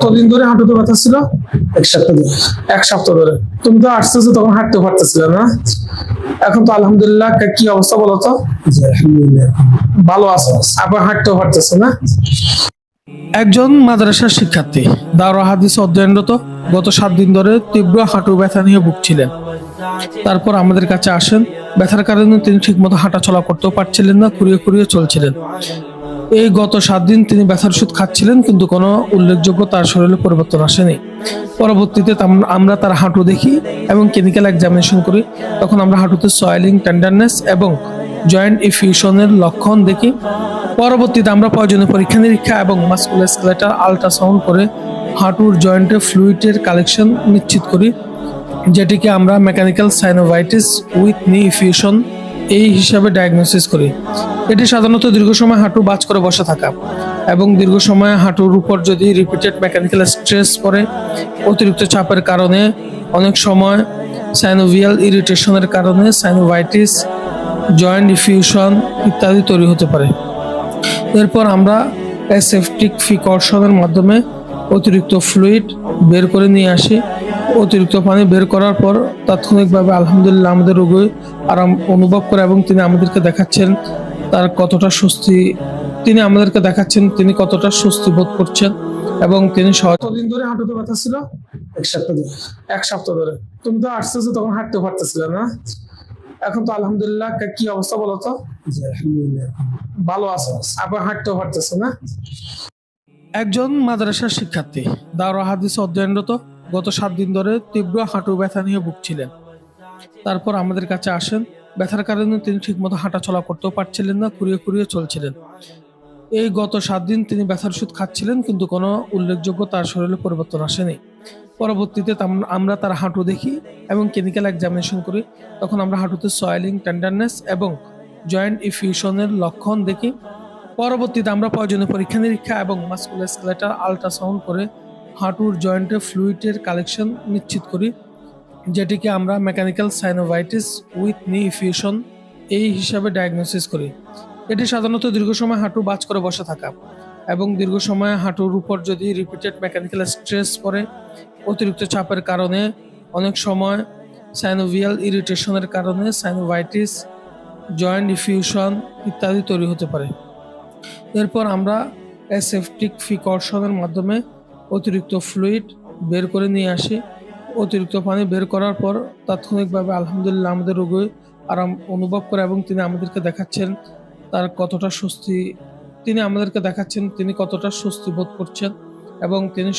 কতদিন ধরে হাঁটুতে ব্যথা ছিল? 1 সপ্তাহ ধরে। 1 সপ্তাহ ধরে। তুমি তো আসতেছো তখন হাঁটতে পারতেছিলে না, এখন তো আলহামদুলিল্লাহ। কি অবস্থা বলো তো? জি আলহামদুলিল্লাহ। ভালো আছো, আবার হাঁটতেও পারতেছো না? একজন মাদ্রাসার শিক্ষার্থী দাওরা হাদিস অধ্যয়নরত গত 7 দিন ধরে তীব্র হাঁটু ব্যথা নিয়ে ভুগছিলেন। তারপর আমাদের কাছে আসেন। ব্যথার কারণে তিনি ঠিকমতো হাঁটাচলা করতেও পারছিলেন না, খুঁড়িয়ে খুঁড়িয়ে চলছিলেন। এই গত 7 দিন তিনি ব্যথার ওষুধ খাচ্ছিলেন, কিন্তু কোনো উল্লেখযোগ্য তার শরীরে পরিবর্তন আসেনি। পরবর্তীতে আমরা তার হাঁটু দেখি এবং ক্লিনিক্যাল এক্সামিনেশন করি। তখন আমরা হাঁটুতে সয়েলিং, টেন্ডারনেস এবং জয়েন্ট ইফিউশনের লক্ষণ দেখি। পরবর্তীতে আমরা প্রয়োজনীয় পরীক্ষা নিরীক্ষা এবং মাসকুলোস্কেলেটাল আল্ট্রাসাউন্ড করে হাঁটুর জয়েন্টে ফ্লুইডের কালেকশন নিশ্চিত করি, যেটিকে আমরা মেকানিক্যাল সাইনোভাইটিস উইথ নি ইফিউশন এই হিসাবে ডায়াগনোসিস করি। এটি সাধারণত দীর্ঘ সময় হাঁটু বাজ করে বসে থাকা এবং দীর্ঘ সময় হাঁটুর উপর যদি রিপিটেড মেকানিক্যাল স্ট্রেস পড়ে, অতিরিক্ত চাপের কারণে, অনেক সময় সাইনোভিয়াল ইরিটেশনের কারণে সাইনোভাইটিস, জয়েন্ট ইফিউশন ইত্যাদি তৈরি হতে পারে। এরপর আমরা অ্যাসেপটিক প্রিকশনের মাধ্যমে অতিরিক্ত ফ্লুইড বের করে নিয়ে আসি। অতিরিক্ত পানি বের করার পর তাৎক্ষণিকভাবে আলহামদুলিল্লাহ আমাদের রোগী আরাম অনুভব করে এবং তিনি আমাদেরকে দেখাচ্ছেন তিনি কতটা স্বস্তি বোধ করছেন এবং তিনি কতদিন ধরে হাঁটুতে ব্যথা ছিল? 1 সপ্তাহ ধরে। 1 সপ্তাহ ধরে। তুমি তো আসতেছো তখন হাঁটতে পারতেছিলে না, এখন তো আলহামদুলিল্লাহ। কি অবস্থা বলো তো? জি আলহামদুলিল্লাহ। ভালো আছো, আবার হাঁটতেও পারতেছো না? একজন মাদ্রাসার শিক্ষার্থী দাওরা হাদিস অধ্যয়নরত গত 7 দিন ধরে তীব্র হাঁটু ব্যথা নিয়ে ভুগছিলেন। তারপর আমাদের কাছে আসেন। ব্যথার কারণে তিনি ঠিকমতো হাঁটাচলা করতেও পারছিলেন না, খুঁড়িয়ে খুঁড়িয়ে চলছিলেন। এই গত 7 দিন তিনি ব্যথার ওষুধ খাচ্ছিলেন, কিন্তু কোনো উল্লেখযোগ্য তার শরীরে পরিবর্তন আসেনি। পরবর্তীতে আমরা তার হাঁটু দেখি এবং ক্লিনিক্যাল এক্সামিনেশন করি। তখন আমরা হাঁটুতে সয়েলিং, টেন্ডারনেস এবং জয়েন্ট ইফিউশনের লক্ষণ দেখি। পরবর্তীতে আমরা প্রয়োজনীয় পরীক্ষা নিরীক্ষা এবং মাসকুলোস্কেলেটাল আল্ট্রাসাউন্ড করে হাঁটুর জয়েন্টে ফ্লুইডের কালেকশন নিশ্চিত করি, যেটিকে আমরা মেকানিক্যাল সাইনোভাইটিস উইথ নি ইফিউশন এই হিসাবে ডায়াগনোসিস করি। এটি সাধারণত দীর্ঘ সময় হাঁটু বাজ করে বসে থাকা এবং দীর্ঘ সময় হাঁটুর উপর যদি রিপিটেড মেকানিক্যাল স্ট্রেস পড়ে, অতিরিক্ত চাপের কারণে, অনেক সময় সাইনোভিয়াল ইরিটেশনের কারণে সাইনোভাইটিস, জয়েন্ট ইফিউশন ইত্যাদি তৈরি হতে পারে। এরপর আমরা অ্যাসেপটিক প্রিকশনের মাধ্যমে অতিরিক্ত ফ্লুইড বের করে নিয়ে আসি। অতিরিক্ত পানি বের করার পর তাৎক্ষণিকভাবে আলহামদুলিল্লাহ আমাদের রোগী আরাম অনুভব করে এবং তিনি আমাদেরকে দেখাচ্ছেন তিনি কতটা স্বস্তি বোধ করছেন এবং তিনি